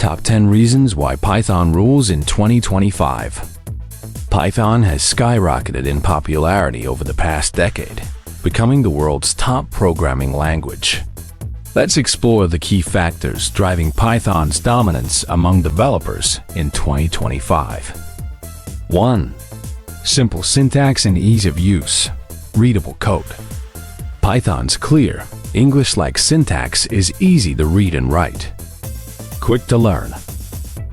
Top 10 reasons why Python rules in 2025. Python has skyrocketed in popularity over the past decade, becoming the world's top programming language. Let's explore the key factors driving Python's dominance among developers in 2025. 1. Simple syntax and ease of use. Readable code. Python's clear, English-like syntax is easy to read and write. Quick to learn.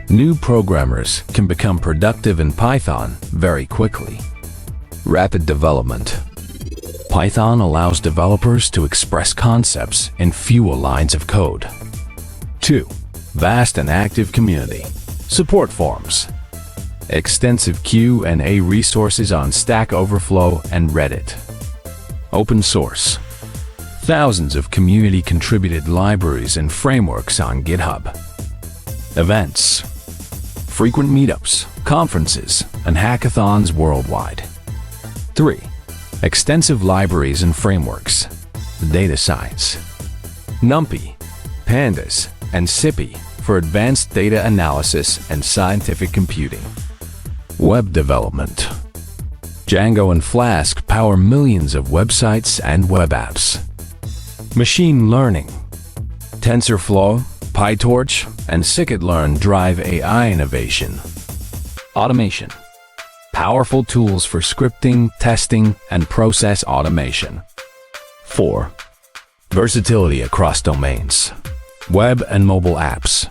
New programmers can become productive in Python very quickly. Rapid development. Python allows developers to express concepts in fewer lines of code. 2. Vast and active community. Support forums. Extensive Q&A resources on Stack Overflow and Reddit. Open source. Thousands of community-contributed libraries and frameworks on GitHub. Events. Frequent meetups, conferences, and hackathons worldwide. 3. Extensive libraries and frameworks. Data science. NumPy, Pandas, and SciPy for advanced data analysis and scientific computing. Web development. Django and Flask power millions of websites and web apps. Machine learning. TensorFlow, PyTorch, and scikit-learn drive AI innovation. Automation. Powerful tools for scripting, testing, and process automation. 4. Versatility across domains. Web and mobile apps.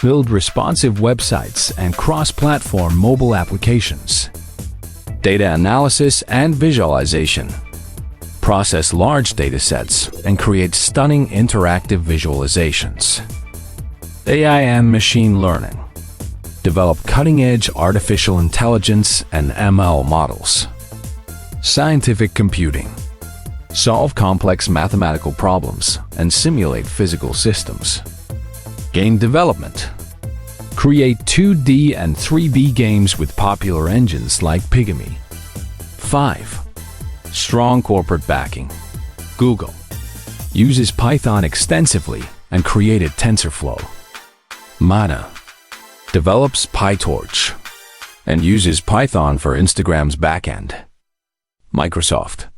Build responsive websites and cross-platform mobile applications. Data analysis and visualization. Process large datasets and create stunning interactive visualizations. AI and machine learning. Develop cutting-edge artificial intelligence and ML models. Scientific computing. Solve complex mathematical problems and simulate physical systems. Game development. Create 2D and 3D games with popular engines like Pygmy. 5. Strong corporate backing. Google uses Python extensively and created TensorFlow. Meta develops PyTorch and uses Python for Instagram's backend. Microsoft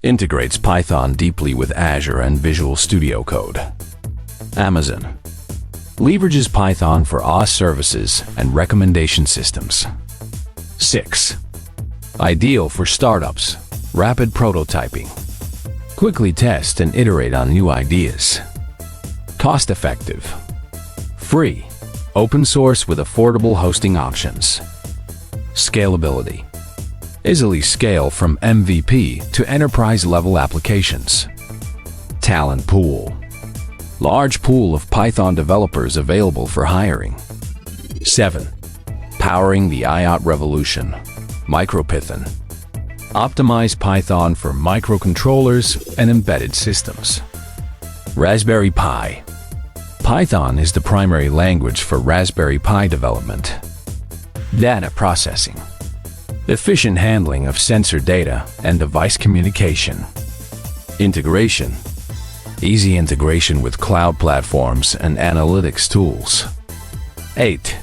integrates Python deeply with Azure and Visual Studio Code. Amazon leverages Python for OS services and recommendation systems. 6. Ideal for startups. Rapid prototyping. Quickly test and iterate on new ideas. Cost-effective. Free. Open source with affordable hosting options. Scalability. Easily scale from MVP to enterprise-level applications. Talent pool. Large pool of Python developers available for hiring. 7. Powering the IoT revolution. MicroPython. Optimize Python for microcontrollers and embedded systems. Raspberry Pi. Python is the primary language for Raspberry Pi development. Data processing. Efficient handling of sensor data and device communication. Integration. Easy integration with cloud platforms and analytics tools. 8.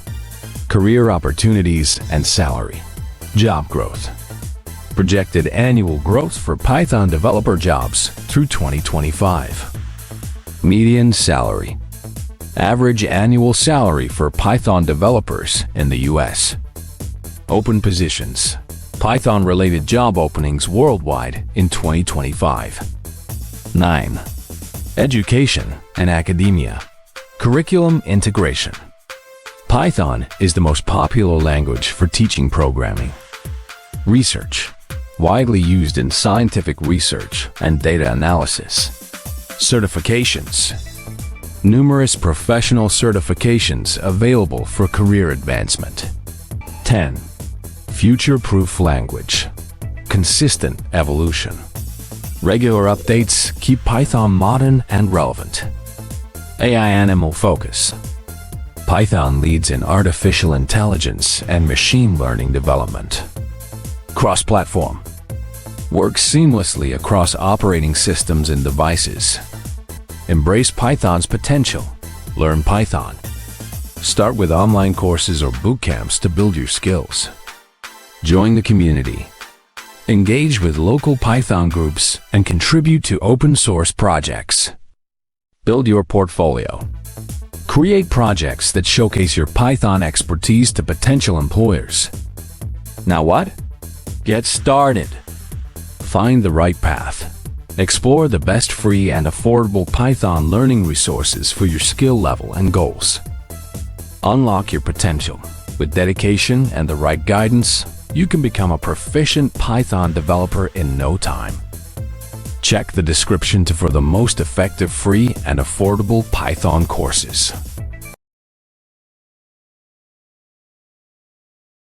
Career opportunities and salary. Job growth. Projected annual growth for Python developer jobs through 2025. Median salary. Average annual salary for Python developers in the US. Open positions. Python-related job openings worldwide in 2025. 9. Education and academia. Curriculum integration. Python is the most popular language for teaching programming. Research. Widely used in scientific research and data analysis. Certifications. Numerous professional certifications available for career advancement. 10. Future-proof language. Consistent evolution. Regular updates keep Python modern and relevant. AI animal focus. Python leads in artificial intelligence and machine learning development. Cross-platform. Works seamlessly across operating systems and devices. Embrace Python's potential. Learn Python. Start with online courses or boot camps to build your skills. Join the community. Engage with local Python groups and contribute to open source projects. Build your portfolio. Create projects that showcase your Python expertise to potential employers. Now what? Get started. Find the right path. Explore the best free and affordable Python learning resources for your skill level and goals. Unlock your potential. With dedication and the right guidance, you can become a proficient Python developer in no time. Check the description for the most effective free and affordable Python courses.